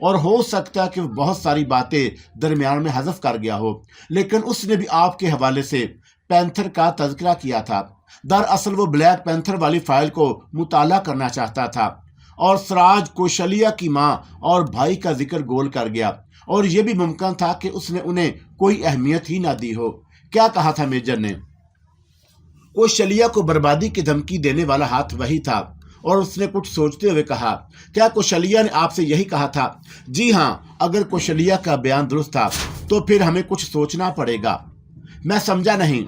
اور ہو سکتا ہے کہ وہ بہت ساری باتیں درمیان میں حذف کر گیا ہو، لیکن اس نے بھی آپ کے حوالے سے پینتھر کا تذکرہ کیا تھا۔ دراصل وہ بلیک پینتھر والی فائل کو مطالعہ کرنا چاہتا تھا، اور سراج کوشلیہ کی ماں اور بھائی کا ذکر گول کر گیا، اور یہ بھی ممکن تھا کہ اس نے انہیں کوئی اہمیت ہی نہ دی ہو۔ کیا کہا تھا میجر نے؟ کوشلیہ کو بربادی کی دھمکی دینے والا ہاتھ وہی تھا، اور اس نے کچھ سوچتے ہوئے کہا، کیا کوشلیہ نے آپ سے یہی کہا تھا؟ جی ہاں، اگر کوشلیہ کا بیان درست تھا تو پھر ہمیں کچھ سوچنا پڑے گا۔ میں سمجھا نہیں۔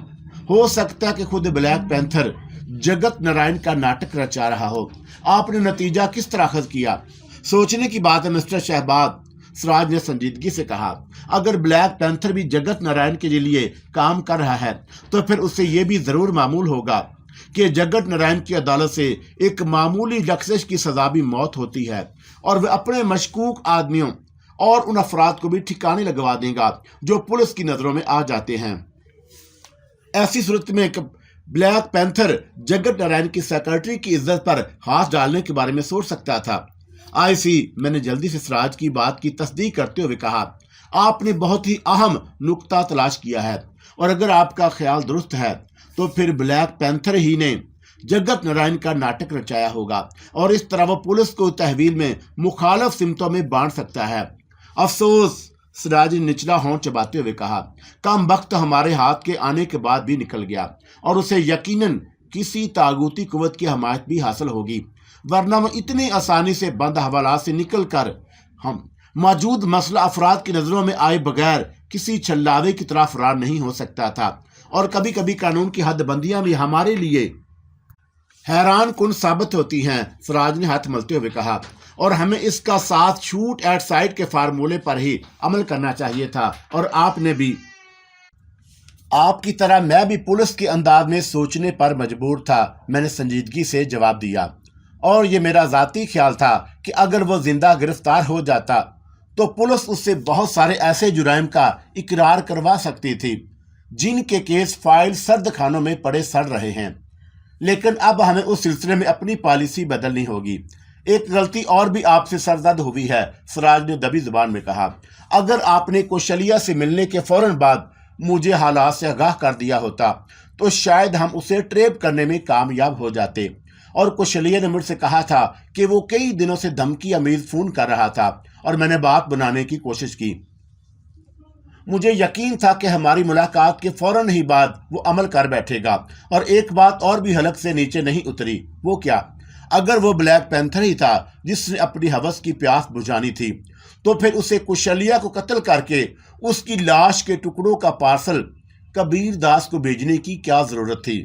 ہو سکتا ہے کہ خود بلیک پینتھر جگت نارائن کا ناٹک رچا رہا ہو۔ آپ نے نتیجہ کس طرح اخذ کیا؟ سوچنے کی بات ہے مسٹر شہباز، سراج نے سنجیدگی سے کہا۔ اگر بلیک پینتھر بھی جگت نارائن کے لیے کام کر رہا ہے تو پھر اسے یہ بھی ضرور معمول ہوگا کہ جگت نارائن کی عدالت سے ایک معمولی لغزش کی سزا بھی موت ہوتی ہے، اور وہ اپنے مشکوک آدمیوں اور ان افراد کو بھی ٹھکانے لگوا دے گا جو پولیس کی نظروں میں آ جاتے ہیں۔ ایسی صورت میں بلیک پینتھر جگت نارائن کی سیکرٹری کی عزت پر ہاتھ ڈالنے کے بارے میں سوچ سکتا تھا۔ آئی سی، میں نے جلدی سے سراج کی بات کی تصدیق کرتے ہوئے کہا، آپ نے بہت ہی اہم نقطہ تلاش کیا ہے، اور اگر آپ کا خیال درست ہے تو پھر بلیک پینتھر ہی نے جگت نارائن کا ناٹک رچایا ہوگا، اور اس طرح وہ پولیس کو تحویل میں مخالف سمتوں میں بانٹ سکتا ہے۔ افسوس، سراج نے نچلا ہونٹ چباتے ہوئے کہا، کم وقت ہمارے ہاتھ کے آنے کے بعد بھی نکل گیا، اور اسے یقیناً کسی طاغوتی قوت کی حمایت بھی حاصل ہوگی، ورنہ وہ اتنی آسانی سے بند حوالات سے نکل کر ہم موجود مسئلہ افراد کی نظروں میں آئے بغیر کسی چھلاوے کی طرح فرار نہیں ہو سکتا تھا۔ اور کبھی کبھی قانون کی حد بندیاں بھی ہمارے لیے حیران کن ثابت ہوتی ہیں، سراج نے ہاتھ ملتے ہوئے کہا، اور ہمیں اس کا ساتھ شوٹ ایٹ سائٹ کے فارمولے پر ہی عمل کرنا چاہیے تھا، اور آپ نے بھی، آپ کی طرح میں بھی پولیس کے انداز میں سوچنے پر مجبور تھا۔ میں نے سنجیدگی سے جواب دیا، اور یہ میرا ذاتی خیال تھا کہ اگر وہ زندہ گرفتار ہو جاتا تو پولیس اس سے بہت سارے ایسے جرائم کا اقرار کروا سکتی تھی جن کے کیس فائل سرد خانوں میں پڑے سڑ رہے ہیں، لیکن اب ہمیں اس سلسلے میں اپنی پالیسی بدلنی ہوگی۔ ایک غلطی اور بھی آپ سے سرزد ہوئی ہے، سراج نے دبی زبان میں کہا۔ اگر آپ نے کوشلیہ سے ملنے کے فوراً بعد مجھے حالات سے آگاہ کر دیا ہوتا تو شاید ہم اسے ٹریپ کرنے میں کامیاب ہو جاتے، اور کوشلیہ نے مجھ سے کہا تھا کہ وہ کئی دنوں سے دھمکی آمیز فون کر رہا تھا، اور میں نے بات بنانے کی کوشش کی۔ مجھے یقین تھا کہ ہماری ملاقات کے فوراً ہی بعد وہ عمل کر بیٹھے گا، اور ایک بات اور بھی حلق سے نیچے نہیں اتری۔ وہ کیا؟ اگر وہ بلیک پینتھر ہی تھا جس نے اپنی ہوس کی پیاس بجھانی تھی تو پھر اسے کوشلیہ کو قتل کر کے اس کی لاش کے ٹکڑوں کا پارسل کبیر داس کو بھیجنے کی کیا ضرورت تھی؟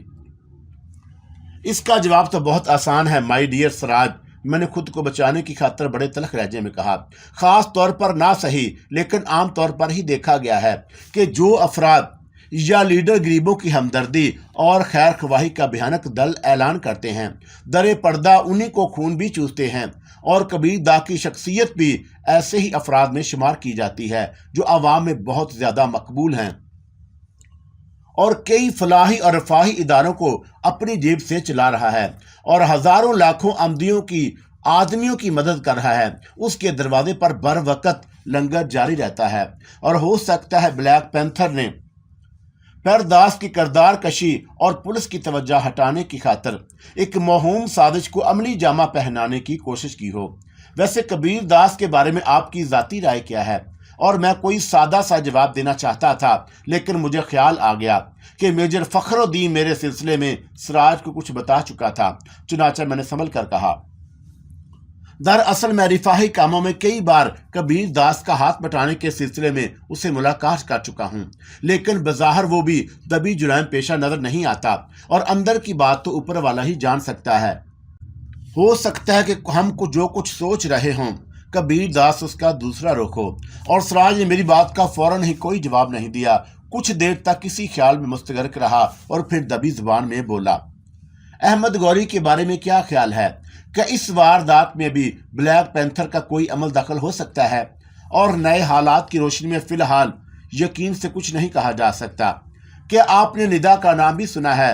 اس کا جواب تو بہت آسان ہے مائی ڈیئر سراج، میں نے خود کو بچانے کی خاطر بڑے تلخ لہجے میں کہا۔ خاص طور پر نہ صحیح لیکن عام طور پر ہی دیکھا گیا ہے کہ جو افراد یا لیڈر غریبوں کی ہمدردی اور خیر خواہی کا بھیانک دل اعلان کرتے ہیں، در پردہ انہی کو خون بھی چوستے ہیں، اور کبیر دا کی شخصیت بھی ایسے ہی افراد میں شمار کی جاتی ہے جو عوام میں بہت زیادہ مقبول ہیں، اور کئی فلاحی اور رفاہی اداروں کو اپنی جیب سے چلا رہا ہے، اور ہزاروں لاکھوں آدمیوں کی مدد کر رہا ہے۔ اس کے دروازے پر بر وقت لنگر جاری رہتا ہے، اور ہو سکتا ہے بلیک پینتھر نے پیرداس کی کردار کشی اور پولیس کی توجہ ہٹانے کی خاطر ایک موہوم سازش کو عملی جامہ پہنانے کی کوشش کی ہو۔ ویسے کبیر داس کے بارے میں آپ کی ذاتی رائے کیا ہے؟ اور میں کوئی سادہ سا جواب دینا چاہتا تھا، لیکن مجھے خیال آ گیا کہ میجر فخر الدین میرے سلسلے میں سراج کو کچھ بتا چکا تھا، چنانچہ میں نے سنبھل کر کہا، دراصل میں رفاہی کاموں میں کئی بار کبیر داس کا ہاتھ بٹانے کے سلسلے میں اسے ملاقات کر چکا ہوں، لیکن بظاہر وہ بھی دبی جرائم پیشہ نظر نہیں آتا، اور اندر کی بات تو اوپر والا ہی جان سکتا ہے۔ ہو سکتا ہے کہ ہم جو کچھ سوچ رہے ہوں کبیر داس اس کا دوسرا رخ ہو۔ اور سراج نے میری بات کا فوراً ہی کوئی جواب نہیں دیا، کچھ دیر تک کسی خیال میں مستغرق رہا، اور پھر دبی زبان میں بولا، احمد گوری کے بارے میں کیا خیال ہے؟ کہ اس واردات میں بھی بلیک پینتھر کا کوئی عمل دخل ہو سکتا ہے؟ اور نئے حالات کی روشنی میں فی الحال یقین سے کچھ نہیں کہا جا سکتا۔ کہ آپ نے ندا کا نام بھی سنا ہے؟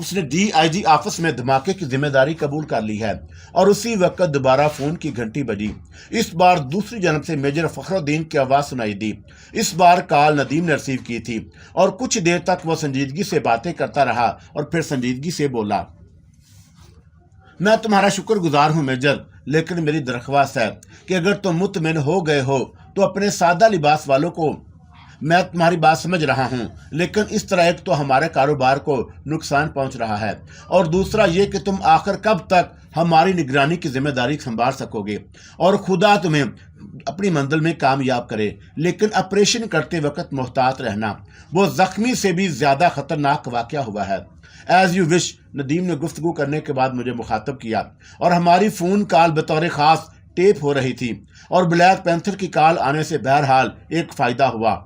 اس نے DIG آفس میں دھماکے کی ذمہ داری قبول کر لی ہے اور اسی وقت دوبارہ فون کی گھنٹی بجی۔ اس بار دوسری جانب سے میجر فخر الدین کی آواز سنائی دی۔ اس بار کال ندیم نے ریسیو کی تھی اور کچھ دیر تک وہ سنجیدگی سے باتیں کرتا رہا اور پھر سنجیدگی سے بولا، میں تمہارا شکر گزار ہوں میجر، لیکن میری درخواست ہے کہ اگر تم مطمئن ہو گئے ہو تو اپنے سادہ لباس والوں کو، میں تمہاری بات سمجھ رہا ہوں، لیکن اس طرح ایک تو ہمارے کاروبار کو نقصان پہنچ رہا ہے اور دوسرا یہ کہ تم آخر کب تک ہماری نگرانی کی ذمہ داری سنبھال سکو گے، اور خدا تمہیں اپنی منزل میں کامیاب کرے، لیکن آپریشن کرتے وقت محتاط رہنا، وہ زخمی سے بھی زیادہ خطرناک واقعہ ہوا ہے۔ ایز یو وش، ندیم نے گفتگو کرنے کے بعد مجھے مخاطب کیا اور ہماری فون کال بطور خاص ٹیپ ہو رہی تھی، اور بلیک پینتھر کی کال آنے سے بہرحال ایک فائدہ ہوا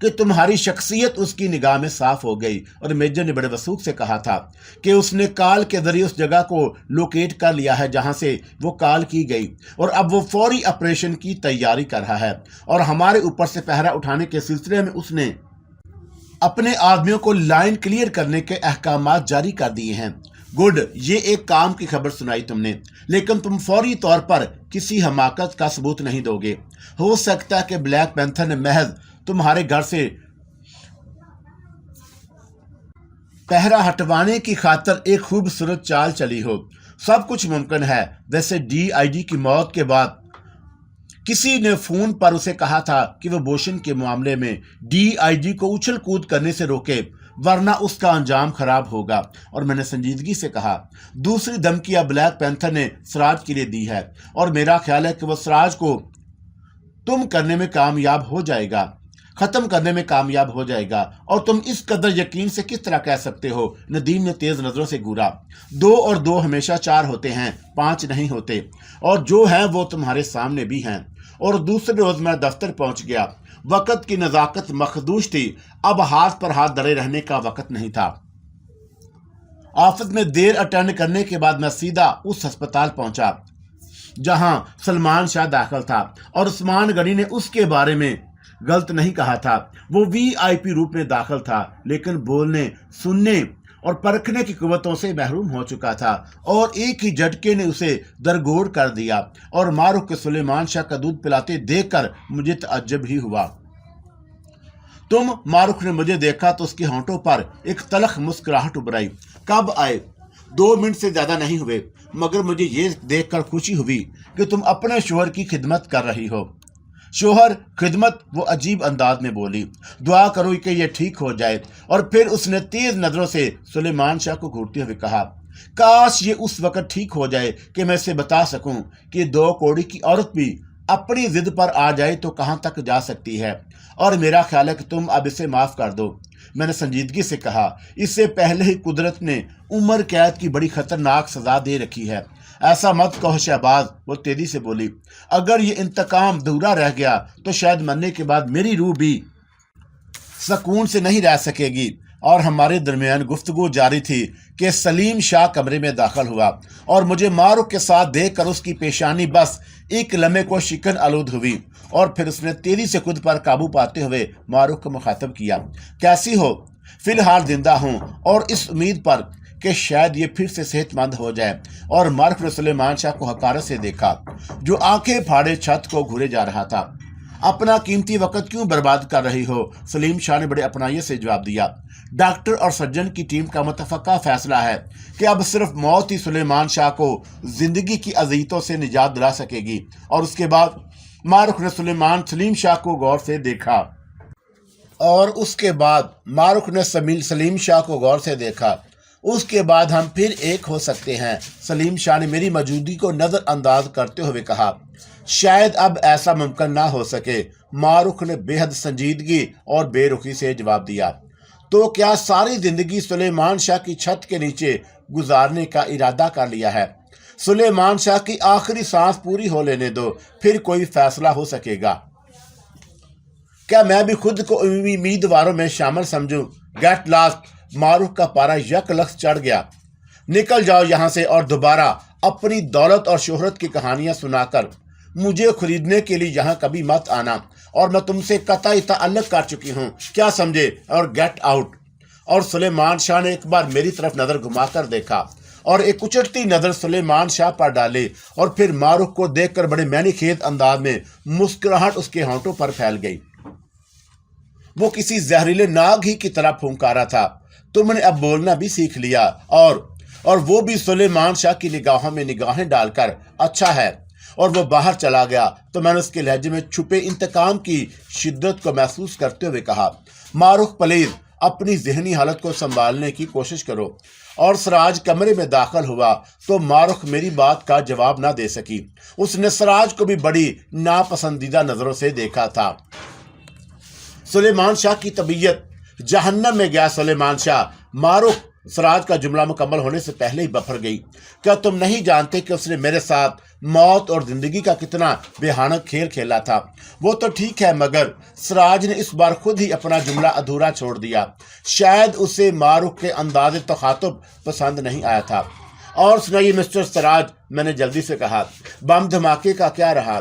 کہ تمہاری شخصیت اس کی نگاہ میں صاف ہو گئی، اور میجر نے بڑے وثوق سے کہا تھا کہ اس نے کال کے ذریعے اس جگہ کو لوکیٹ کر لیا ہے جہاں سے وہ کال کی گئی، اور اب وہ فوری آپریشن کی تیاری کر رہا ہے، اور ہمارے اوپر سے پہرا اٹھانے کے سلسلے میں اس نے اپنے آدمیوں کو لائن کلیئر کرنے کے احکامات جاری کر دیے ہیں۔ گڈ، یہ ایک کام کی خبر سنائی تم نے، لیکن تم فوری طور پر کسی حماقت کا ثبوت نہیں دو گے۔ ہو سکتا ہے کہ بلیک پینتھر نے محض تمہارے گھر سے پہرا ہٹوانے کی خاطر ایک خوبصورت چال چلی ہو۔ سب کچھ ممکن ہے۔ ویسے DIG کی موت کے بعد کسی نے فون پر اسے کہا تھا کہ وہ بوشن کے معاملے میں DIG کو اچھل کود کرنے سے روکے، ورنہ اس کا انجام خراب ہوگا، اور میں نے سنجیدگی سے کہا، دوسری دھمکی اب بلیک پینتھر نے سراج کے لیے دی ہے، اور میرا خیال ہے کہ وہ سراج کو تم کرنے میں کامیاب ہو جائے گا، ختم کرنے میں کامیاب ہو جائے گا، اور تم اس قدر یقین سے کس طرح کہہ سکتے ہو؟ ندیم نے تیز نظروں سے گھورا۔ 2 اور 2 ہمیشہ 4 ہوتے ہیں، 5 نہیں ہوتے، اور جو ہیں وہ تمہارے سامنے بھی ہیں۔ اور دوسرے روز میں دفتر پہنچ گیا۔ وقت کی نزاکت مخدوش تھی، اب ہاتھ پر ہاتھ دھرے رہنے کا وقت نہیں تھا۔ آفس میں دیر اٹینڈ کرنے کے بعد میں سیدھا اس ہسپتال پہنچا جہاں سلمان شاہ داخل تھا، اور عثمان غنی نے اس کے بارے میں غلط نہیں کہا تھا۔ وہ VIP روپ میں داخل تھا، لیکن بولنے، سننے اور پرکھنے کی قوتوں سے محروم ہو چکا تھا، اور ایک ہی جھٹکے نے اسے درگور کر دیا، اور ماروخ کے سلیمان شاہ کا دودھ پلاتے دیکھ کر مجھے تعجب ہی ہوا۔ ماروخ نے مجھے دیکھا تو اس کے ہونٹوں پر ایک تلخ مسکراہٹ ابھرائی۔ کب آئے؟ 2 منٹ سے زیادہ نہیں ہوئے، مگر مجھے یہ دیکھ کر خوشی ہوئی کہ تم اپنے شوہر کی خدمت کر رہی ہو۔ شوہر خدمت؟ وہ عجیب انداز میں بولی۔ دعا کرو کہ یہ ٹھیک ہو جائے۔ اور پھر اس نے تیز نظروں سے سلیمان شاہ کو گھورتے ہوئے کہا، کاش یہ اس وقت ٹھیک ہو جائے کہ میں اسے بتا سکوں کہ 2 کوڑی کی عورت بھی اپنی ضد پر آ جائے تو کہاں تک جا سکتی ہے، اور میرا خیال ہے کہ تم اب اسے معاف کر دو۔ میں نے سنجیدگی سے کہا، اس سے پہلے ہی قدرت نے عمر قید کی بڑی خطرناک سزا دے رکھی ہے۔ ایسا مت کہو شہباز، وہ تیزی سے بولی، اگر یہ انتقام دھورا رہ گیا تو شاید مرنے کے بعد میری روح بھی سکون سے نہیں رہ سکے گی۔ اور ہمارے درمیان گفتگو جاری تھی کہ سلیم شاہ کمرے میں داخل ہوا، اور مجھے ماروخ کے ساتھ دیکھ کر اس کی پیشانی بس ایک لمحے کو شکن آلود ہوئی، اور پھر اس نے تیزی سے خود پر قابو پاتے ہوئے ماروخ کو مخاطب کیا، کیسی ہو؟ فی الحال زندہ ہوں، اور اس امید پر کہ شاید یہ پھر سے صحت مند ہو جائے۔ اور ماروخ نے سلیمان شاہ کو حقارت سے دیکھا جو آنکھیں پھاڑے چھت کو گھورے جا رہا تھا۔ اپنا قیمتی وقت کیوں برباد کر رہی ہو؟ سلیم شاہ نے بڑے اپنائیت سے جواب دیا، ڈاکٹر اور سرجن کی ٹیم کا متفقہ فیصلہ ہے کہ اب صرف موت ہی سلیمان شاہ کو زندگی کی اذیتوں سے نجات دلا سکے گی۔ اور اس کے بعد ماروخ نے سلیم شاہ کو غور سے دیکھا، اور اس کے بعد ماروخ نے سلیم شاہ کو غور سے دیکھا۔ اس کے بعد ہم پھر ایک ہو سکتے ہیں۔ سلیم شاہ نے میری موجودگی کو نظر انداز کرتے ہوئے کہا، شاید اب ایسا ممکن نہ ہو سکے۔ ماروخ نے بے حد سنجیدگی اور بے رخی سے جواب دیا، تو کیا ساری زندگی سلیمان شاہ کی چھت کے نیچے گزارنے کا ارادہ کر لیا ہے؟ سلیمان شاہ کی آخری سانس پوری ہو لینے دو، پھر کوئی فیصلہ ہو سکے گا۔ کیا میں بھی خود کو امیدواروں میں شامل سمجھوں؟ Get last. ماروخ کا پارا یک لخت چڑھ گیا۔ نکل جاؤ یہاں سے، اور دوبارہ اپنی دولت اور شہرت کی کہانیاں سنا کر مجھے خریدنے کے لیے یہاں کبھی مت آنا، اور میں تم سے قطعی تعلق کر چکی ہوں، کیا سمجھے؟ اور گیٹ آؤٹ۔ اور سلیمان شاہ نے ایک بار میری طرف نظر گھما کر دیکھا اور ایک اچٹتی نظر سلیمان شاہ پر ڈالی اور پھر ماروخ کو دیکھ کر بڑے معنی خیز انداز میں مسکراہٹ اس کے ہونٹوں پر پھیل گئی۔ وہ کسی زہریلے ناگ ہی کی طرح پھونکارا تھا۔ تم نے اب بولنا بھی سیکھ لیا اور وہ بھی سلیمان شاہ کی نگاہوں میں نگاہیں ڈال کر۔ اچھا ہے۔ اور وہ باہر چلا گیا تو میں نے اس کے لہجے میں چھپے انتقام کی شدت کو محسوس کرتے ہوئے کہا، ماروخ پلیز اپنی ذہنی حالت کو سنبھالنے کی کوشش کرو۔ اور سراج کمرے میں داخل ہوا تو ماروخ میری بات کا جواب نہ دے سکی۔ اس نے سراج کو بھی بڑی ناپسندیدہ نظروں سے دیکھا تھا۔ سلیمان شاہ کی طبیعت جہنم میں گیا سلیمان شاہ۔ ماروخ سراج کا جملہ مکمل ہونے سے پہلے ہی بفر گئی۔ کیا تم نہیں جانتے کہ اس نے میرے ساتھ موت اور زندگی کا کتنا بھیانک کھیل کھیلا تھا؟ وہ تو ٹھیک ہے، مگر سراج نے اس بار خود ہی اپنا جملہ ادھورا چھوڑ دیا۔ شاید اسے ماروخ کے انداز تخاطب پسند نہیں آیا تھا۔ اور سنائیے مسٹر سراج، میں نے جلدی سے کہا، بم دھماکے کا کیا رہا؟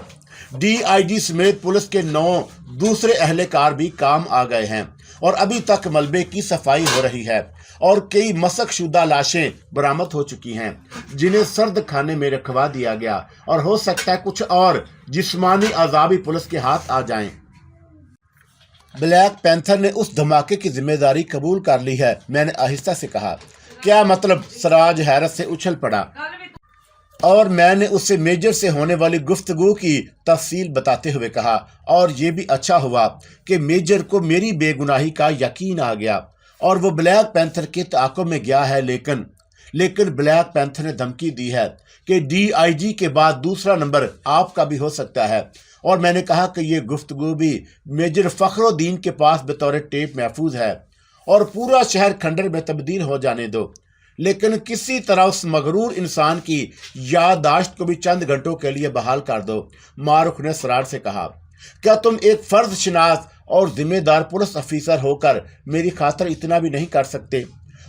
ڈی آئی جی سمیت پولیس کے 9 دوسرے اہلکار بھی کام آ گئے ہیں اور ابھی تک ملبے کی صفائی ہو رہی ہے اور کئی مسخ شدہ لاشیں برآمد ہو چکی ہیں جنہیں سرد خانے میں رکھوا دیا گیا، اور ہو سکتا ہے کچھ اور جسمانی عذابی پولیس کے ہاتھ آ جائیں۔ بلیک پینتھر نے اس دھماکے کی ذمہ داری قبول کر لی ہے، میں نے آہستہ سے کہا۔ کیا مطلب؟ سراج حیرت سے اچھل پڑا اور میں نے اس سے میجر سے ہونے والی گفتگو کی تفصیل بتاتے ہوئے کہا، اور یہ بھی اچھا ہوا کہ میجر کو میری بے گناہی کا یقین آ گیا اور وہ بلیک پینتھر کے تعاقب میں گیا ہے، لیکن بلیک پینتھر نے دھمکی دی ہے کہ ڈی آئی جی کے بعد دوسرا نمبر آپ کا بھی ہو سکتا ہے، اور میں نے کہا کہ یہ گفتگو بھی میجر فخر الدین کے پاس بطور ٹیپ محفوظ ہے، اور پورا شہر کھنڈر میں تبدیل ہو جانے دو، لیکن کسی طرح اس مغرور انسان کی یادداشت کو بھی چند گھنٹوں کے لیے بحال کر دو۔ ماروخ نے سراج سے کہا، کیا تم ایک فرض شناس اور ذمہ دار پولیس افیسر ہو کر میری خاطر اتنا بھی نہیں کر سکتے؟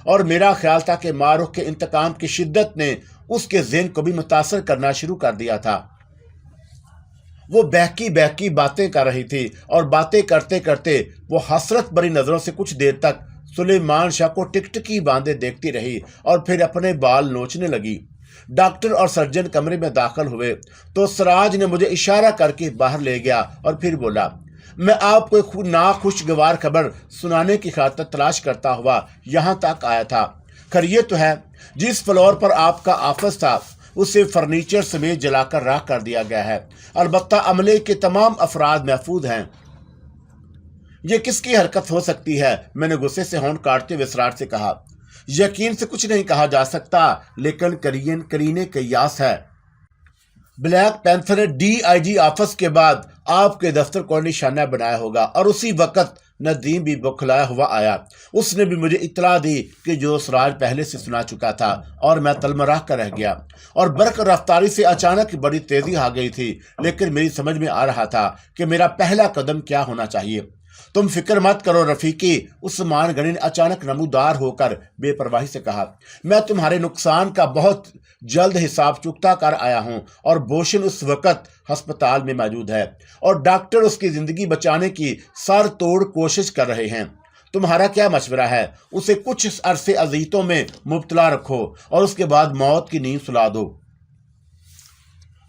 اور میرا خیال تھا کہ ماروخ کے انتقام کی شدت نے اس کے ذہن کو بھی متاثر کرنا شروع کر دیا تھا۔ وہ بہکی باتیں کر رہی تھی اور باتیں کرتے کرتے وہ حسرت بھری نظروں سے کچھ دیر تک سلیمان شاہ کو ٹکٹکی باندھے دیکھتی رہی اور پھر اپنے بال نوچنے لگی۔ ڈاکٹر اور سرجن کمرے میں داخل ہوئے تو سراج نے مجھے اشارہ کر کے باہر لے گیا اور پھر بولا، میں آپ کو ایک ناخوشگوار خبر سنانے کی خاطر تلاش کرتا ہوا یہاں تک آیا تھا۔ خیر یہ تو ہے، جس فلور پر آپ کا آفس تھا اسے فرنیچر سمیت جلا کر راکھ کر دیا گیا ہے، البتہ عملے کے تمام افراد محفوظ ہیں۔ یہ کس کی حرکت ہو سکتی ہے؟ میں نے غصے سے ہونٹ کاٹتے ہوئے سراج سے کہا۔ یقین سے کچھ نہیں کہا جا سکتا، لیکن کرینے قیاس ہے۔ بلیک پینتھر نے ڈی آئی جی آفس کے بعد آپ کے دفتر کو نشانہ بنایا ہوگا، اور اسی وقت ندیم بھی بکھلایا ہوا آیا۔ اس نے بھی مجھے اطلاع دی کہ جو سراج پہلے سے سنا چکا تھا، اور میں تلمراہ کر رہ گیا، اور برق رفتاری سے اچانک بڑی تیزی آ گئی تھی، لیکن میری سمجھ میں آ رہا تھا کہ میرا پہلا قدم کیا ہونا چاہیے۔ تم فکر مت کرو رفیقی، عثمان غنی نے اچانک نمودار ہو کر بے پرواہی سے کہا، میں تمہارے نقصان کا بہت جلد حساب چکتا کر آیا ہوں، اور بوشن اس وقت ہسپتال میں موجود ہے اور ڈاکٹر اس کی زندگی بچانے کی سر توڑ کوشش کر رہے ہیں۔ تمہارا کیا مشورہ ہے؟ اسے کچھ عرصے اذیتوں میں مبتلا رکھو اور اس کے بعد موت کی نیند سلا دو۔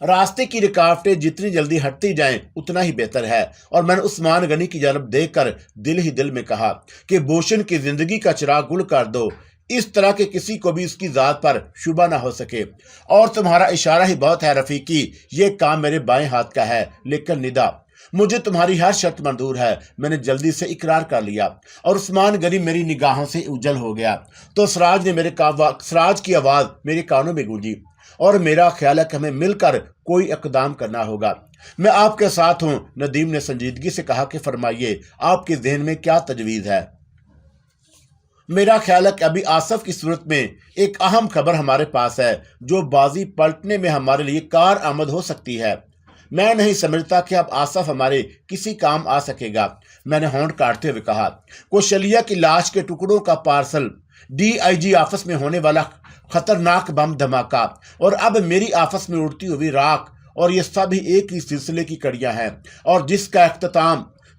راستے کی رکاوٹیں جتنی جلدی ہٹتی جائیں اتنا ہی بہتر ہے، اور میں نے عثمان غنی کی جانب دیکھ کر دل ہی دل میں کہا کہ بوشن کی زندگی کا چراغ گل کر دو، اس طرح کہ کسی کو بھی اس کی ذات پر شبہ نہ ہو سکے۔ اور تمہارا اشارہ ہی بہت ہے رفیقی، یہ کام میرے بائیں ہاتھ کا ہے، لیکن ندا مجھے تمہاری ہر شرط منظور ہے۔ میں نے جلدی سے اقرار کر لیا، اور عثمان غنی میری نگاہوں سے اوجھل ہو گیا تو سراج کی آواز میرے کانوں میں گونجی، اور میرا خیال ہے کہ ہمیں مل کر کوئی اقدام کرنا ہوگا۔ میں آپ کے ساتھ ہوں، ندیم نے سنجیدگی سے کہا کہ فرمائیے، آپ کے ذہن میں کیا تجویز ہے؟ میرا خیال ہے کہ ابھی آصف کی صورت میں ایک اہم خبر ہمارے پاس ہے جو بازی پلٹنے میں ہمارے لیے کارآمد ہو سکتی ہے۔ میں نہیں سمجھتا کہ اب آصف ہمارے کسی کام آ سکے گا، میں نے ہونٹ کاٹتے ہوئے کہا۔ کوشلیہ کی لاش کے ٹکڑوں کا parcel, D I G office میں ہونے والا خطرناک بم دھماکہ، اور اب میری آفس میں اڑتی ہوئی راکھ، اور یہ سب ہی ایک ہی سلسلے کی کڑیاں ہیں، اور جس کا اختتام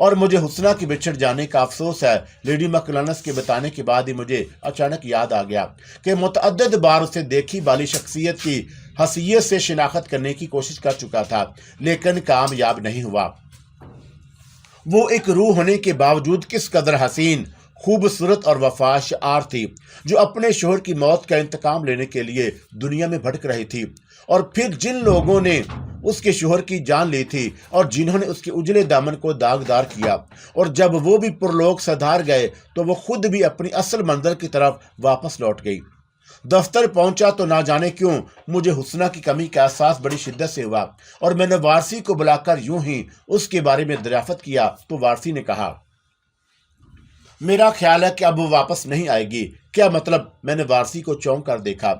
اور مجھے حسنہ کے بچھڑ جانے کا افسوس ہے۔ لیڈی مکلنس کے بتانے کے بعد ہی مجھے اچانک یاد آ گیا کہ متعدد بار اسے دیکھی بالی شخصیت کی حیثیت سے شناخت کرنے کی کوشش کر چکا تھا، لیکن کامیاب نہیں ہوا۔ وہ ایک روح ہونے کے باوجود کس قدر حسین، خوبصورت اور وفا شعار تھی، جو اپنے شوہر کی موت کا انتقام لینے کے لیے دنیا میں بھٹک رہی تھی۔ اور پھر جن لوگوں نے اس کے شوہر کی جان لی تھی اور جنہوں نے اس کے اجلے دامن کو داغدار کیا، اور جب وہ بھی پرلوک سدھار گئے تو وہ خود بھی اپنی اصل منزل کی طرف واپس لوٹ گئی۔ دفتر پہنچا تو نہ جانے کیوں مجھے حسنہ کی کمی کا احساس بڑی شدت سے ہوا، اور میں نے وارسی کو بلا کر یوں ہی اس کے بارے میں دریافت کیا تو وارسی نے کہا، میرا خیال ہے کہ اب وہ واپس نہیں آئے گی۔ کیا مطلب؟ میں نے وارسی کو چونک کر دیکھا۔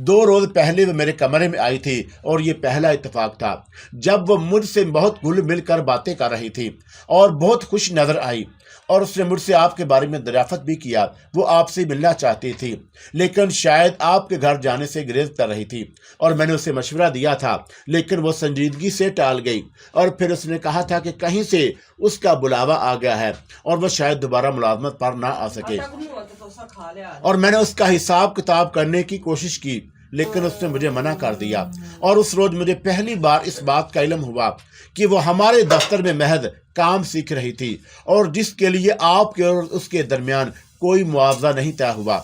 2 روز پہلے وہ میرے کمرے میں آئی تھی اور یہ پہلا اتفاق تھا جب وہ مجھ سے بہت گھل مل کر باتیں کر رہی تھی اور بہت خوش نظر آئی، اور اس نے مجھ سے آپ کے بارے میں دریافت بھی کیا۔ وہ آپ سے ملنا چاہتی تھی، لیکن شاید آپ کے گھر جانے سے گریز کر رہی تھی، اور میں نے اسے مشورہ دیا تھا، لیکن وہ سنجیدگی سے ٹال گئی۔ اور پھر اس نے کہا تھا کہ کہیں سے اس کا بلاوا آ گیا ہے اور وہ شاید دوبارہ ملازمت پر نہ آ سکے، اور میں نے اس کا حساب کتاب کرنے کی کوشش کی، لیکن اس نے مجھے منع کر دیا۔ اور اس روز مجھے پہلی بار اس بات کا علم ہوا کہ وہ ہمارے دفتر میں محض کام سیکھ رہی تھی، اور جس کے لیے آپ کے اور اس کے درمیان کوئی معاوضہ نہیں طے ہوا،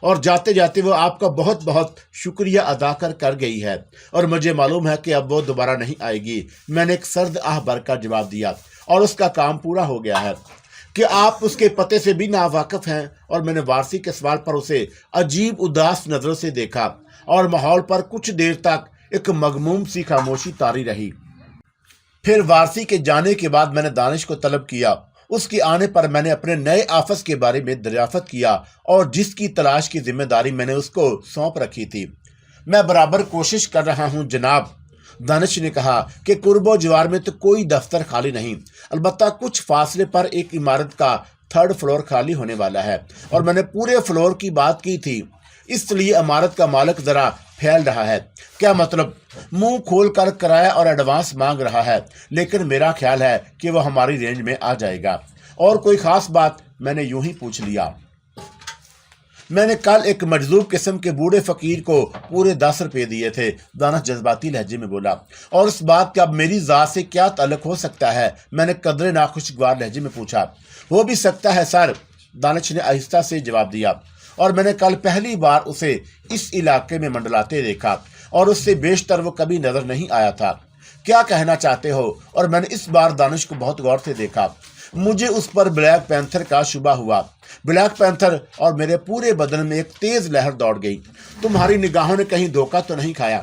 اور جاتے جاتے وہ آپ کا بہت بہت شکریہ ادا کر گئی ہے، اور مجھے معلوم ہے کہ اب وہ دوبارہ نہیں آئے گی۔ میں نے ایک سرد آہ بھر کر جواب دیا، اور اس کا کام پورا ہو گیا ہے۔ کہ آپ اس کے پتے سے بھی ناواقف ہیں؟ اور میں نے وارسی کے سوال پر اسے عجیب اداس نظروں سے دیکھا، اور ماحول پر کچھ دیر تک ایک مغموم سی خاموشی طاری رہی۔ پھر وارسی کے جانے کے بعد میں نے دانش کو طلب کیا۔ اس کے آنے پر میں نے اپنے نئے آفس کے بارے میں دریافت کیا، اور جس کی تلاش کی ذمہ داری میں نے اس کو سونپ رکھی تھی۔ میں برابر کوشش کر رہا ہوں جناب، دانش نے کہا کہ قرب و جوار میں تو کوئی دفتر خالی نہیں، البتہ کچھ فاصلے پر ایک عمارت کا 3rd فلور خالی ہونے والا ہے، اور میں نے پورے فلور کی بات کی تھی، اس لیے عمارت کا مالک ذرا پھیل رہا ہے۔ کیا مطلب؟ منہ کھول کر کرایہ اور ایڈوانس مانگ رہا ہے، لیکن میرا خیال ہے کہ وہ ہماری رینج میں آ جائے گا۔ اور کوئی خاص بات؟ میں نے یوں ہی پوچھ لیا۔ میں نے کل ایک مجذوب قسم کے بوڑھے فقیر کو پورے 10 روپے دیے تھے، دانش جذباتی لہجے میں بولا۔ اور اس بات کا اب میری ذات سے کیا تعلق ہو سکتا ہے؟ میں نے قدرے ناخوشگوار لہجے میں پوچھا۔ ہو بھی سکتا ہے سر، دانش نے آہستہ سے جواب دیا، اور میں نے کل پہلی بار اسے اس علاقے میں منڈلاتے دیکھا، اور اس سے بیشتر وہ کبھی نظر نہیں آیا تھا۔ کیا کہنا چاہتے ہو؟ اور میں نے اس بار دانش کو بہت غور سے دیکھا۔ مجھے اس پر بلیک پینتھر کا شبہ ہوا۔ Black panther? اور میرے پورے بدن میں ایک تیز لہر دوڑ گئی۔ تمہاری نگاہوں نے کہیں دھوکہ تو نہیں کھایا؟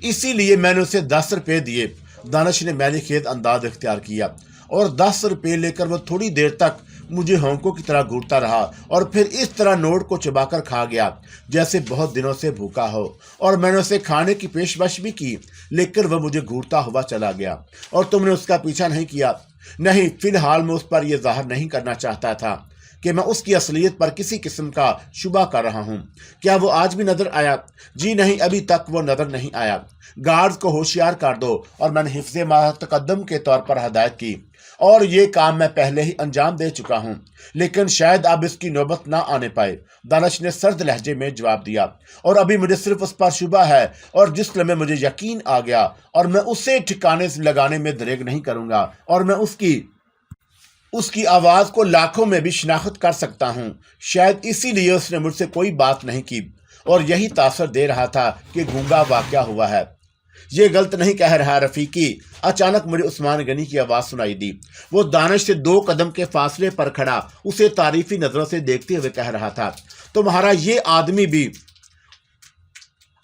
اسی لیے میں نے اسے 10 روپے دیے، دانش نے میلی خیز انداز اختیار کیا، اور 10 روپے لے کر وہ تھوڑی دیر تک مجھے ہونکوں کی طرح گھورتا رہا، اور پھر اس طرح نوٹ کو چبا کر کھا گیا جیسے بہت دنوں سے بھوکا ہو۔ اور میں نے اسے کھانے کی پیشکش بھی کی، لیکن وہ مجھے گھورتا ہوا چلا گیا۔ اور تم نے اس کا پیچھا نہیں کیا؟ نہیں، فی الحال میں اس پر یہ ظاہر نہیں کرنا چاہتا تھا کہ میں اس کی اصلیت پر کسی قسم کا شبہ کر رہا ہوں۔ کیا وہ آج بھی نظر آیا؟ جی نہیں، ابھی تک وہ نظر نہیں آیا۔ گارڈز کو ہوشیار کر دو۔ اور میں نے حفظ متقدم کے طور پر ہدایت کی، اور یہ کام میں پہلے ہی انجام دے چکا ہوں، لیکن شاید اب اس کی نوبت نہ آنے پائے، دانش نے سرد لہجے میں جواب دیا۔ اور ابھی مجھے صرف اس پر شبہ ہے، اور جس لمحے مجھے یقین آ گیا، اور میں اسے ٹھکانے سے لگانے میں دریغ نہیں کروں گا، اور میں اس کی آواز کو لاکھوں میں بھی شناخت کر سکتا ہوں۔ شاید اسی لیے اس نے مجھ سے کوئی بات نہیں کی، اور یہی تاثر دے رہا تھا کہ گونگا واقعہ ہوا ہے۔ یہ غلط نہیں کہہ رہا رفیقی، اچانک مجھے عثمان غنی کی آواز سنائی دی۔ وہ دانش سے 2 قدم کے فاصلے پر کھڑا اسے تعریفی نظروں سے دیکھتے ہوئے کہہ رہا تھا، تمہارا یہ آدمی بھی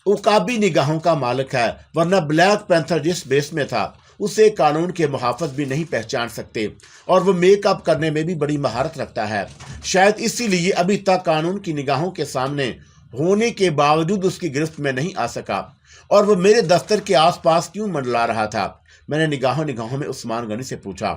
عقابی نگاہوں کا مالک ہے، ورنہ بلیک پینتھر جس بیس میں تھا اسے قانون کے محافظ بھی نہیں پہچان سکتے، اور وہ میک اپ کرنے میں بھی بڑی مہارت رکھتا ہے۔ شاید اسی لیے ابھی تک قانون کی نگاہوں کے سامنے ہونے کے باوجود اس کی گرفت میں نہیں آ سکا، اور وہ میرے دفتر کے آس پاس کیوں منڈلا رہا تھا؟ میں نے نگاہوں میں عثمان غنی سے پوچھا۔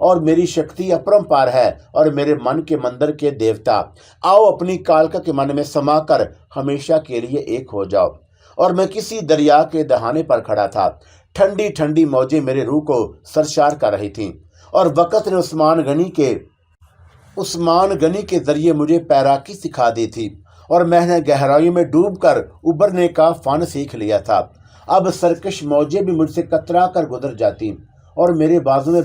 اور میری شکتی اپرمپار ہے اور میرے من کے مندر کے دیوتا، آؤ اپنی کالکا کے من میں سما کر ہمیشہ کے لیے ایک ہو جاؤ۔ اور میں کسی دریا کے دہانے پر کھڑا تھا، ٹھنڈی ٹھنڈی موجیں میرے روح کو سرشار کر رہی تھیں، اور وقت نے عثمان غنی کے ذریعے مجھے پیراکی سکھا دی تھی، اور میں نے گہرائی میں ڈوب کر ابھرنے کا فن سیکھ لیا تھا۔ اب سرکش موجیں بھی مجھ سے کترا کر گزر جاتی، اور میرے بازو میں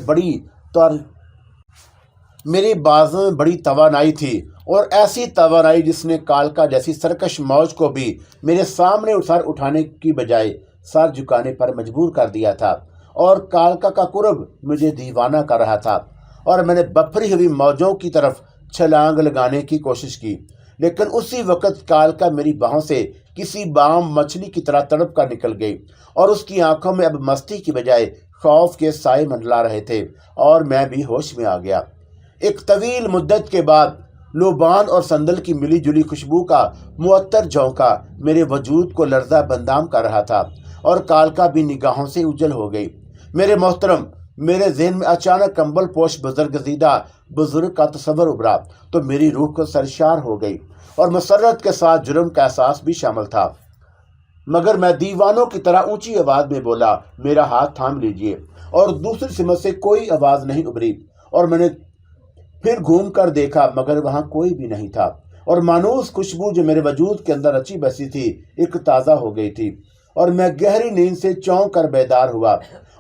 بڑی توانائی تھی، اور ایسی توانائی جس نے کالکا جیسی سرکش موج کو بھی میرے سامنے سر اٹھانے کی بجائے سر جھکانے پر مجبور کر دیا تھا، اور کالکا کا قرب مجھے دیوانہ کر رہا تھا، اور میں نے بپھری ہوئی موجوں کی طرف چھلانگ لگانے کی کوشش کی، لیکن اسی وقت کالکا میری باہوں سے کسی بام مچھلی کی طرح تڑپ کر نکل گئی، اور اس کی آنکھوں میں اب مستی کی بجائے خوف کے سائے منڈلا رہے تھے، اور میں بھی ہوش میں آ گیا۔ ایک طویل مدت کے بعد لوبان اور سندل کی ملی جلی خوشبو کا معطر جھونکا میرے وجود کو لرزہ بندام کر رہا تھا، اور کالکا بھی نگاہوں سے اجل ہو گئی۔ میرے محترم، میرے ذہن میں اچانک کمبل پوش بزرگ کا تصور ابھرا تو میری روح کو سرشار ہو گئی، اور مسرت کے ساتھ جرم کا احساس بھی شامل تھا، مگر میں دیوانوں کی طرح اونچی آواز میں بولا، میرا ہاتھ تھام لیجئے، اور دوسری سمت سے کوئی آواز نہیں ابھری، اور میں نے پھر گھوم کر دیکھا مگر وہاں کوئی بھی نہیں تھا، اور مانوس خوشبو جو میرے وجود کے اندر رچی بسی تھی ایک تازہ ہو گئی تھی، اور میں گہری نیند سے چونک کر بیدار ہوا،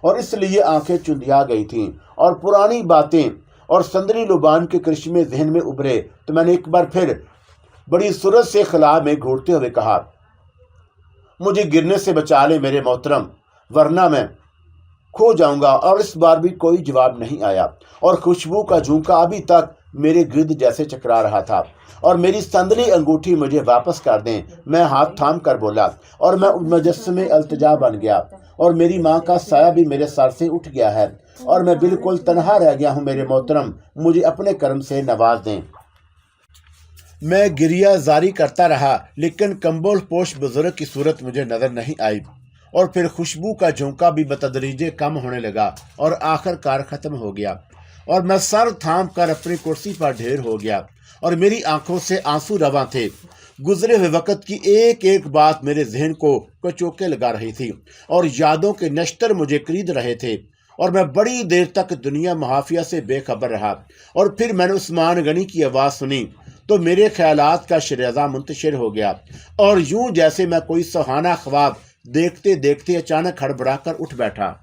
اور اس لیے آنکھیں چندیا گئی تھیں، اور پرانی باتیں اور سندری لوبان کے کرشمے ذہن میں ابھرے تو میں نے ایک بار پھر بڑی سرت سے خلا میں گھونٹتے ہوئے کہا، مجھے گرنے سے بچا لے میرے محترم، ورنہ میں کھو جاؤں گا۔ اور اس بار بھی کوئی جواب نہیں آیا، اور خوشبو کا جھونکا ابھی تک میرے گرد جیسے چکرا رہا تھا، اور میری سندلی انگوٹھی مجھے واپس کر دیں۔ میں ہاتھ تھام کر بولا، اور میں مجسمے التجا بن گیا، اور میری ماں کا سایہ بھی میرے سر سے اٹھ گیا ہے، اور میں بالکل تنہا رہ گیا ہوں۔ میرے محترم، مجھے اپنے کرم سے نواز دیں۔ میں گریہ زاری کرتا رہا، لیکن کمبل پوش بزرگ کی صورت مجھے نظر نہیں آئی، اور پھر خوشبو کا جھونکا بھی بتدریج کم ہونے لگا اور آخر کار ختم ہو گیا، اور میں سر تھام کر اپنی کرسی پر ڈھیر ہو گیا، اور میری آنکھوں سے آنسو رواں تھے۔ گزرے ہوئے وقت کی ایک ایک بات میرے ذہن کو کچوکے لگا رہی تھی، اور یادوں کے نشتر مجھے کرید رہے تھے، اور میں بڑی دیر تک دنیا محافیہ سے بے خبر رہا، اور پھر میں نے عثمان غنی کی آواز سنی تو میرے خیالات کا شیرازہ منتشر ہو گیا، اور یوں جیسے میں کوئی سہانا خواب دیکھتے دیکھتے اچانک ہڑبڑا کر اٹھ بیٹھا۔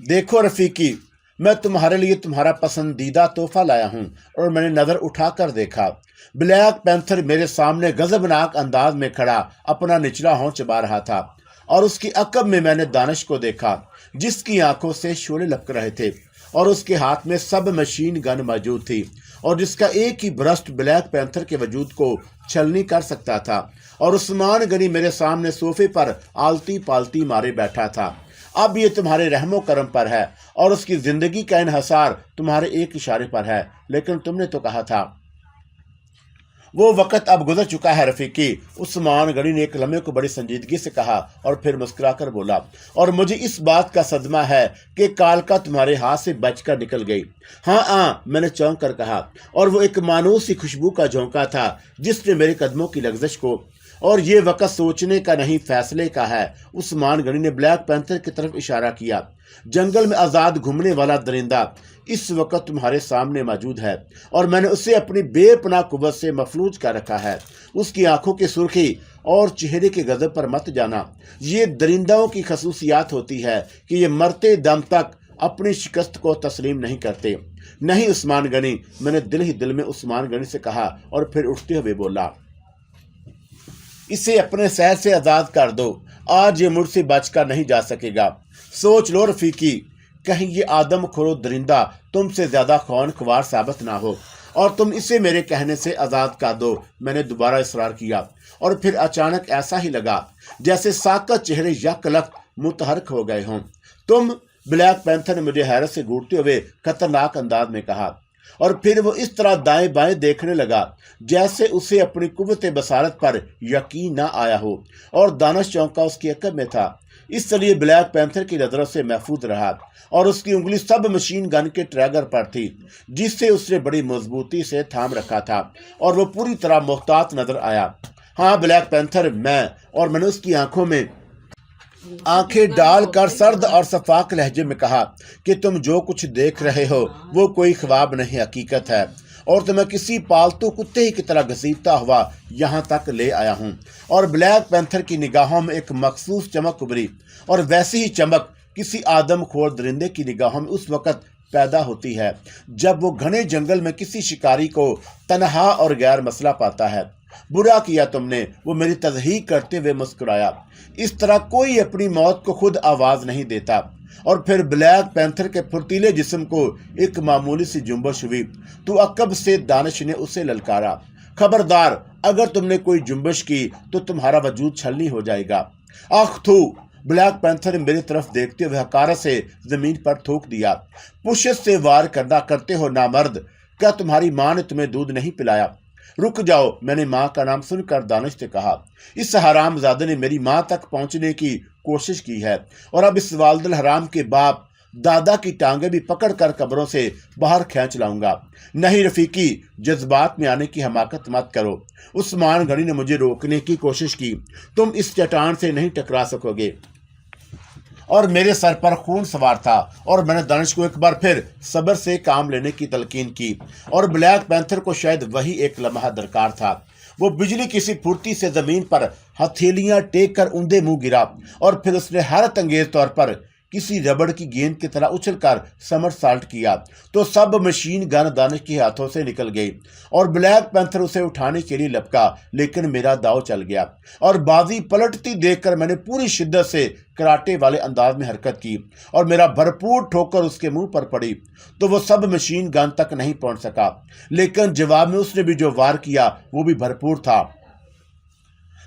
دیکھو رفیقی، میں تمہارے لیے تمہارا پسندیدہ تحفہ لایا ہوں۔ اور میں نے نظر اٹھا کر دیکھا، بلیک پینتھر میرے سامنے غضبناک انداز میں کھڑا اپنا نچلا ہونٹ چبا رہا تھا، اور اس کی عقب میں نے دانش کو دیکھا جس کی آنکھوں سے شعلے لپک رہے تھے، اور اس کے ہاتھ میں سب مشین گن موجود تھی، اور جس کا ایک ہی برسٹ بلیک پینتھر کے وجود کو چھلنی کر سکتا تھا۔ اور عثمان غنی میرے سامنے صوفے پر آلتی پالتی مارے بیٹھا تھا۔ اب یہ تمہارے رحم و کرم پر ہے، اور اس کی زندگی کا انحصار تمہارے ایک اشارے پر ہے، لیکن تم نے تو کہا تھا۔ وہ وقت اب گزر چکا ہے رفیقی، عثمان غنی نے ایک لمحے کو بڑی سنجیدگی سے کہا، اور پھر مسکرا کر بولا، اور مجھے اس بات کا صدمہ ہے کہ کالکا تمہارے ہاتھ سے بچ کر نکل گئی۔ ہاں، میں نے چونک کر کہا، اور وہ ایک مانوس سی خوشبو کا جھونکا تھا جس نے میرے قدموں کی لغزش کو، اور یہ وقت سوچنے کا نہیں فیصلے کا ہے۔ عثمان غنی نے بلیک پینتھر کی طرف اشارہ کیا۔ جنگل میں آزاد گھومنے والا درندہ اس وقت تمہارے سامنے موجود ہے، اور میں نے اسے اپنی بے پناہ قوت سے مفلوج کر رکھا ہے۔ اس کی آنکھوں کی سرخی اور چہرے کے غضب پر مت جانا، یہ درندوں کی خصوصیات ہوتی ہے کہ یہ مرتے دم تک اپنی شکست کو تسلیم نہیں کرتے۔ نہیں عثمان غنی، میں نے دل ہی دل میں عثمان غنی سے کہا، اور پھر اٹھتے ہوئے بولا، اسے اپنے سحر سے آزاد کر دو، آج یہ مجھ سے بچ کر نہیں جا سکے گا۔ سوچ لو رفیقی، کہیں یہ آدم خورو درندہ تم سے زیادہ خون خوار ثابت نہ ہو، اور تم اسے میرے کہنے سے آزاد کر دو۔ میں نے دوبارہ اصرار کیا، اور پھر اچانک ایسا ہی لگا جیسے ساکت چہرے یک لخت متحرک ہو گئے ہوں۔ تم؟ بلیک پینتھر نے مجھے حیرت سے گھورتے ہوئے خطرناک انداز میں کہا، اور پھر وہ اس طرح دائیں بائیں دیکھنے لگا جیسے اسے اپنی قوت بصارت پر یقین نہ آیا ہو، اور دانش چونکا اس کی عقب میں تھا۔ اس لیے بلیک پینتھر کی نظروں سے محفوظ رہا اور اس کی انگلی سب مشین گن کے ٹریگر پر تھی جس سے اس نے بڑی مضبوطی سے تھام رکھا تھا اور وہ پوری طرح محتاط نظر آیا۔ ہاں بلیک پینتھر، میں نے اس کی آنکھوں میں آنکھیں ڈال کر سرد اور شفاف لہجے میں کہا کہ تم جو کچھ دیکھ رہے ہو وہ کوئی خواب نہیں، حقیقت ہے، اور تمہیں کسی پالتو کتے ہی کی طرح گھسیٹتا ہوا یہاں تک لے آیا ہوں۔ اور بلیک پینتھر کی نگاہوں میں ایک مخصوص چمک ابھری، اور ویسی ہی چمک کسی آدم خور درندے کی نگاہوں میں اس وقت پیدا ہوتی ہے جب وہ گھنے جنگل میں کسی شکاری کو تنہا اور غیر مسئلہ پاتا ہے۔ برا کیا تم نے، وہ میری تضحیق کرتے ہوئے مسکرایا۔ اس طرح کوئی اپنی موت کو خود آواز نہیں دیتا۔ اور پھر بلیک پینتھر کے پھرتیلے جسم کو ایک معمولی سی جنبش ہوئی تو عقب سے دانش نے اسے للکارا، خبردار، اگر تم نے کوئی جنبش کی تو تمہارا وجود چھلنی ہو جائے گا۔ آخ تھو! بلیک پینتھر نے میری طرف دیکھتے ہوئے حقارت سے زمین پر تھوک دیا۔ پشت سے وار کرتے ہو نامرد، کیا تمہاری ماں نے تمہیں دودھ نہیں پلایا؟ رک جاؤ، میں نے ماں کا نام سن کر دانش سے کہا۔ اس حرام زادے نے میری ماں تک پہنچنے کی کوشش کی ہے اور اب اس والد الحرام کے باپ دادا کی ٹانگیں بھی پکڑ کر قبروں سے باہر کھینچ لاؤں گا۔ نہیں رفیقی، جذبات میں آنے کی حماقت مت کرو۔ عثمان غنی نے مجھے روکنے کی کوشش کی۔ تم اس چٹان سے نہیں ٹکرا سکو گے۔ اور میرے سر پر خون سوار تھا اور میں نے دانش کو ایک بار پھر صبر سے کام لینے کی تلقین کی اور بلیک پینتھر کو شاید وہی ایک لمحہ درکار تھا۔ وہ بجلی کسی پھرتی سے زمین پر ہتھیلیاں ٹیک کر اندھے منہ گرا اور پھر اس نے حیرت انگیز طور پر کسی ربڑ کی گیند کی طرح اچھل کر سمر سالٹ کیا تو سب مشین گن دانش کے ہاتھوں سے نکل گئی اور بلیک پینتھر اسے اٹھانے کے لیے لپکا، لیکن میرا داؤ چل گیا اور بازی پلٹتی دیکھ کر میں نے پوری شدت سے کراٹے والے انداز میں حرکت کی اور میرا بھرپور ٹھوکر اس کے منہ پر پڑی تو وہ سب مشین گن تک نہیں پہنچ سکا، لیکن جواب میں اس نے بھی جو وار کیا وہ بھی بھرپور تھا۔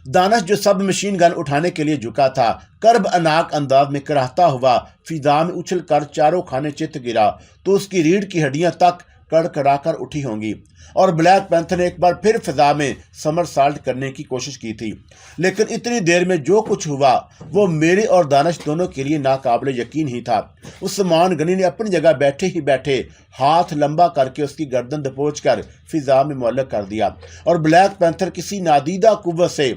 دانش جو سب مشین گن اٹھانے کے لیے جھکا تھا، کرب اناک انداز میں کراہتا ہوا فضا میں اچھل کر چاروں کھانے چت گرا تو اس کی ریڑھ کی ہڈیاں تک کڑکڑا کر اٹھی ہوں گی اور بلیک پینتھر نے ایک بار پھر فضا میں سمر سالٹ کرنے کی کوشش کی تھی، لیکن اتنی دیر میں جو کچھ ہوا وہ میرے اور دانش دونوں کے لیے ناقابل یقین ہی تھا۔ عثمان غنی نے اپنی جگہ بیٹھے ہاتھ لمبا کر کے اس کی گردن دبوچ کر فضا میں معلق کر دیا اور بلیک پینتھر کسی نادیدہ قوت سے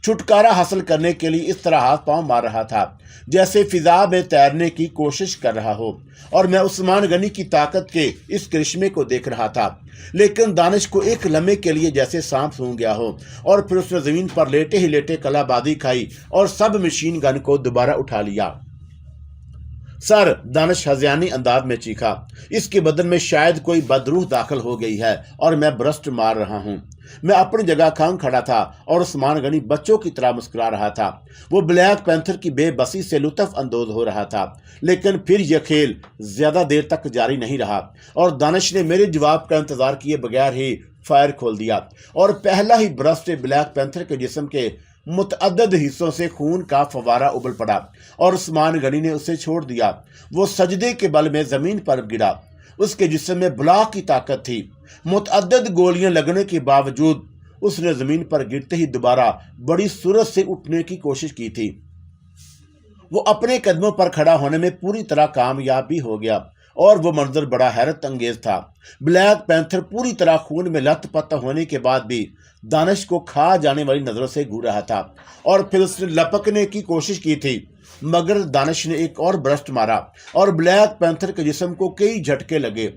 چھٹکارا حاصل کرنے کے لیے اس طرح ہاتھ پاؤں مار رہا تھا جیسے فضا میں تیرنے کی کوشش کر رہا ہو، اور میں عثمان غنی کی طاقت کے اس کرشمے کو دیکھ رہا تھا، لیکن دانش کو ایک لمحے کے لیے جیسے سانپ سونگ گیا ہو اور پھر اس نے زمین پر لیٹے ہی لیٹے کلا بازی کھائی اور سب مشین گن کو دوبارہ اٹھا لیا۔ سر، دانش ہذیانی انداز میں چیخا، اس کے بدن میں شاید کوئی بدروح داخل ہو گئی ہے اور میں برسٹ مار رہا ہوں۔ میں اپنی جگہ کھنگ کھڑا تھا اور عثمان غنی بچوں کی طرح مسکرا رہا تھا۔ وہ بلیک پینتھر کی بے بسی سے لطف اندوز ہو رہا تھا، لیکن پھر یہ کھیل زیادہ دیر تک جاری نہیں رہا اور دانش نے میرے جواب کا انتظار کیے بغیر ہی فائر کھول دیا اور پہلا ہی برسٹ بلیک پینتھر کے جسم کے متعدد حصوں سے خون کا فوارہ ابل پڑا اور عثمان غنی نے اسے چھوڑ دیا۔ وہ سجدے کے بل میں زمین پر گرا۔ اس کے جسم میں بلا کی طاقت تھی۔ متعدد گولیاں لگنے کے باوجود اس نے زمین پر گرتے ہی دوبارہ بڑی سرعت سے اٹھنے کی کوشش کی تھی۔ وہ اپنے قدموں پر کھڑا ہونے میں پوری طرح کامیاب بھی ہو گیا اور وہ منظر بڑا حیرت انگیز تھا۔ بلیک پینتھر پوری طرح خون میں لت پت ہونے کے بعد بھی دانش کو کھا جانے والی نظروں سے گھور رہا تھا اور پھر اس نے لپکنے کی کوشش کی تھی، مگر دانش نے ایک اور برسٹ مارا اور بلیک پینتھر کے جسم کو کئی جھٹکے لگے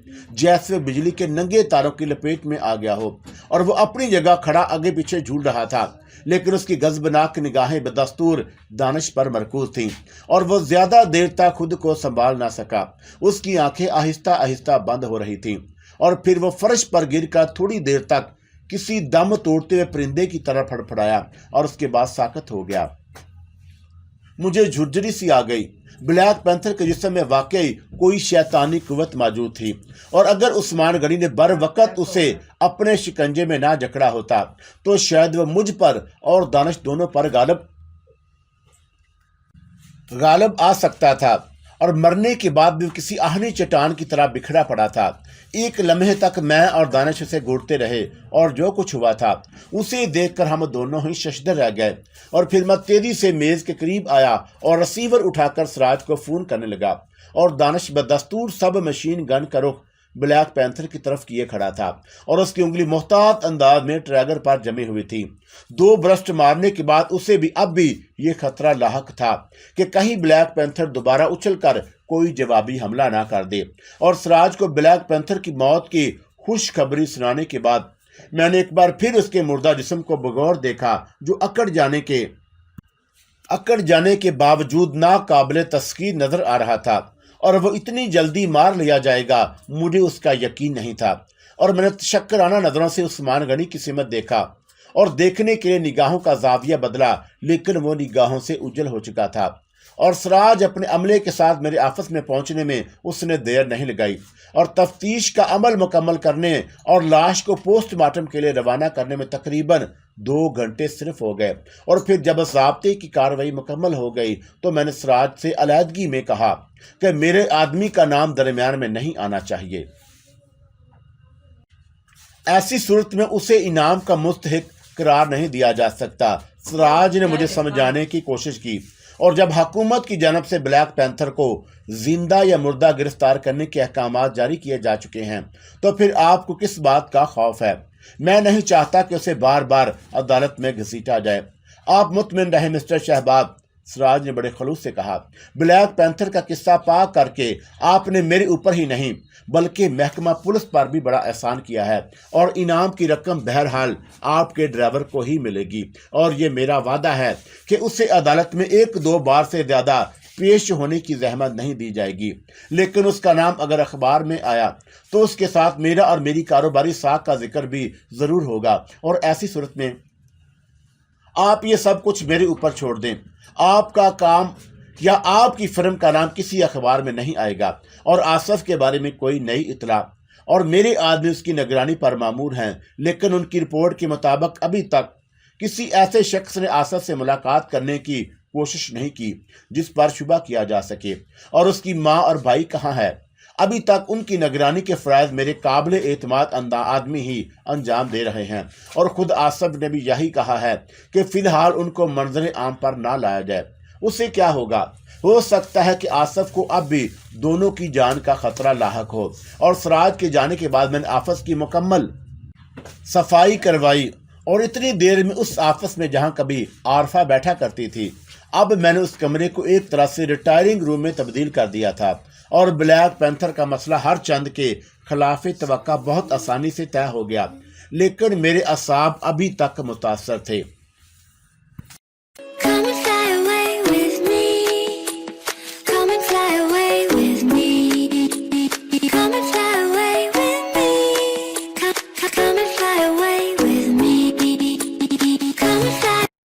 جیسے بجلی کے ننگے تاروں کی لپیٹ میں آ گیا ہو اور وہ اپنی جگہ کھڑا آگے پیچھے جھول رہا تھا، لیکن اس کی غضبناک نگاہیں بدستور دانش پر مرکوز تھیں اور وہ زیادہ دیر تک خود کو سنبھال نہ سکا۔ اس کی آنکھیں آہستہ آہستہ بند ہو رہی تھیں اور پھر وہ فرش پر گر کر تھوڑی دیر تک کسی دم توڑتے ہوئے پرندے کی طرح پھڑپھڑایا اور اس کے بعد ساکت ہو گیا۔ مجھے جھرجھری سی آ گئی۔ بلیک پینتھر کے جسم میں واقعی کوئی شیطانی قوت موجود تھی اور اگر عثمان غنی نے بر وقت اسے اپنے شکنجے میں نہ جکڑا ہوتا تو شاید وہ مجھ پر اور دانش دونوں پر غالب آ سکتا تھا اور مرنے کے بعد بھی کسی آہنی چٹان کی طرح بکھرا پڑا تھا۔ ایک لمحے تک میں اور دانش اسے گھورتے رہے اور جو کچھ ہوا تھا اسے دیکھ کر ہم دونوں ہی ششدر رہ گئے، اور پھر میں تیزی سے میز کے قریب آیا اور ریسیور اٹھا کر سراج کو فون کرنے لگا، اور دانش بدستور سب مشین گن کا رخ بلیک پینتھر کی طرف کیے کھڑا تھا اور اس کی انگلی محتاط انداز میں ٹریگر پر جمی ہوئی تھی۔ 2 برسٹ مارنے کے بعد اسے بھی اب بھی یہ خطرہ لاحق تھا کہ کہیں بلیک پینتھر دوبارہ اچھل کر کوئی جوابی حملہ نہ کر دے، اور سراج کو بلیک پینتھر کی موت کی خوشخبری سنانے کے بعد میں نے ایک بار پھر اس کے مردہ جسم کو بغور دیکھا، جو اکڑ جانے کے باوجود ناقابل تسخیر نظر آ رہا تھا، اور وہ اتنی جلدی مار لیا جائے گا مجھے اس کا یقین نہیں تھا، اور میں نے تشکرانہ نظروں سے عثمان غنی کی سمت دیکھا اور دیکھنے کے لیے نگاہوں کا زاویہ بدلا، لیکن وہ نگاہوں سے اجل ہو چکا تھا، اور سراج اپنے عملے کے ساتھ میرے آفس میں پہنچنے میں اس نے دیر نہیں لگائی، اور تفتیش کا عمل مکمل کرنے اور لاش کو پوسٹ مارٹم کے لیے روانہ کرنے میں تقریباً 2 گھنٹے صرف ہو گئے، اور پھر جب ضابطے کی کارروائی مکمل ہو گئی تو میں نے سراج سے علیحدگی میں کہا کہ میرے آدمی کا نام درمیان میں نہیں آنا چاہیے، ایسی صورت میں اسے انعام کا مستحق قرار نہیں دیا جا سکتا۔ سراج نے مجھے سمجھانے کی کوشش کی، اور جب حکومت کی جانب سے بلیک پینتھر کو زندہ یا مردہ گرفتار کرنے کے احکامات جاری کیے جا چکے ہیں تو پھر آپ کو کس بات کا خوف ہے؟ میں نہیں چاہتا کہ اسے بار بار عدالت میں گھسیٹا جائے۔ آپ مطمئن رہیں مسٹر شہباز، سراج نے بڑے خلوص سے کہا۔ بلیک پینتھر کا قصہ پاک کر کے آپ نے میرے اوپر ہی نہیں بلکہ محکمہ پولیس پر بھی بڑا احسان کیا ہے، اور انعام کی رقم بہرحال آپ کے ڈرائیور کو ہی ملے گی، اور یہ میرا وعدہ ہے کہ اسے عدالت میں 1-2 بار سے زیادہ پیش ہونے کی زحمت نہیں دی جائے گی، لیکن اس کا نام اگر اخبار میں آیا تو اس کے ساتھ میرا اور میری کاروباری ساکھ کا ذکر بھی ضرور ہوگا، اور ایسی صورت میں آپ یہ سب کچھ میرے اوپر چھوڑ دیں۔ آپ کا کام یا آپ کی فرم کا نام کسی اخبار میں نہیں آئے گا، اور آصف کے بارے میں کوئی نئی اطلاع اور میرے آدمی اس کی نگرانی پر مامور ہیں، لیکن ان کی رپورٹ کے مطابق ابھی تک کسی ایسے شخص نے آصف سے ملاقات کرنے کی کوشش نہیں کی جس پر شبہ کیا جا سکے، اور اس کی ماں اور بھائی کہاں ہے؟ ابھی تک ان کی نگرانی کے فرائض میرے قابل اعتماد آدمی ہی انجام دے رہے ہیں، اور خود آصف نے بھی یہی کہا ہے کہ فی الحال ان کو منظر عام پر نہ لایا جائے۔ اسے کیا ہوگا؟ ہو سکتا ہے کہ آصف کو اب بھی دونوں کی جان کا خطرہ لاحق ہو، اور سراج کے جانے کے بعد میں نے آفس کی مکمل صفائی کروائی، اور اتنی دیر میں اس آفس میں جہاں کبھی عارفہ بیٹھا کرتی تھی اب میں نے اس کمرے کو ایک طرح سے ریٹائرنگ روم میں تبدیل کر دیا تھا، اور بلیک پینتھر کا مسئلہ ہر چند کے خلاف توقع بہت آسانی سے طے ہو گیا، لیکن میرے اعصاب ابھی تک متاثر تھے۔